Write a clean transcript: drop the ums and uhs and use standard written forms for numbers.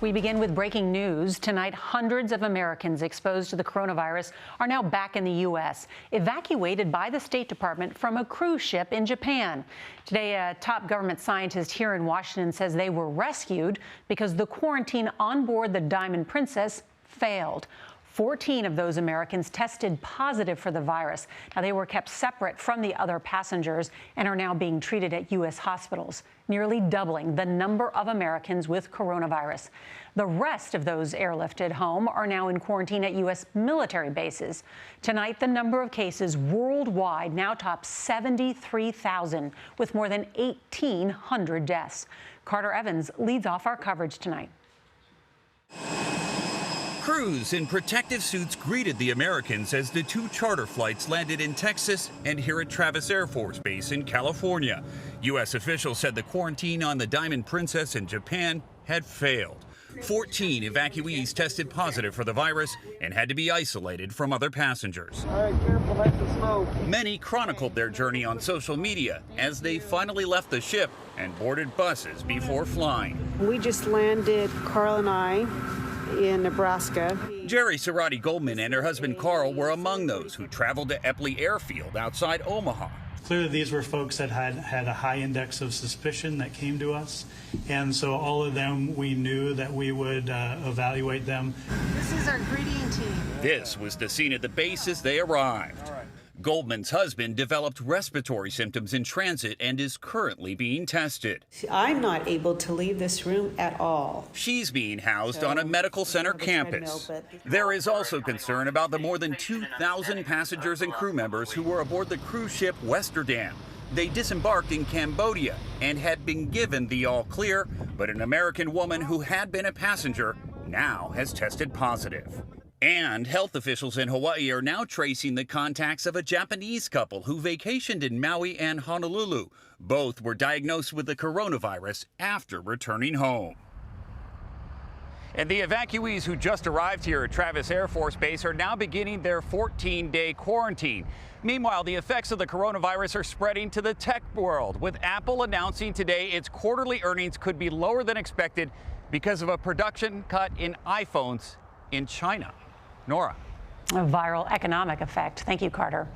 We begin with breaking news. Tonight, hundreds of Americans exposed to the coronavirus are now back in the U.S., evacuated by the State Department from a cruise ship in Japan. Today, a top government scientist here in Washington says they were rescued because the quarantine on board the Diamond Princess failed. 14 of those Americans tested positive for the virus. Now, they were kept separate from the other passengers and are now being treated at U.S. hospitals, nearly doubling the number of Americans with coronavirus. The rest of those airlifted home are now in quarantine at U.S. military bases. Tonight, the number of cases worldwide now tops 73,000, with more than 1,800 deaths. Carter Evans leads off our coverage tonight. Crews in protective suits greeted the Americans as the two charter flights landed in Texas and here at Travis Air Force Base in California. U.S. officials said the quarantine on the Diamond Princess in Japan had failed. 14 evacuees tested positive for the virus and had to be isolated from other passengers. All right, careful, that's the smoke. Many chronicled their journey on social media as they finally left the ship and boarded buses before flying. We just landed, Carl and I, in Nebraska. Jerry Cerati Goldman and her husband Carl were among those who traveled to Eppley Airfield outside Omaha. Clearly, these were folks that had a high index of suspicion that came to us, and so all of them, we knew that we would evaluate them. This is our greeting team. This was the scene at the base as they arrived. Goldman's husband developed respiratory symptoms in transit and is currently being tested. I'm not able to leave this room at all. She's being housed on a medical center campus. There is also concern about the more than 2,000 passengers and crew members who were aboard the cruise ship Westerdam. They disembarked in Cambodia and had been given the all clear, but an American woman who had been a passenger now has tested positive. And health officials in Hawaii are now tracing the contacts of a Japanese couple who vacationed in Maui and Honolulu. Both were diagnosed with the coronavirus after returning home. And the evacuees who just arrived here at Travis Air Force Base are now beginning their 14-day quarantine. Meanwhile, the effects of the coronavirus are spreading to the tech world, with Apple announcing today its quarterly earnings could be lower than expected because of a production cut in iPhones in China. Nora. A viral economic effect. Thank you, Carter.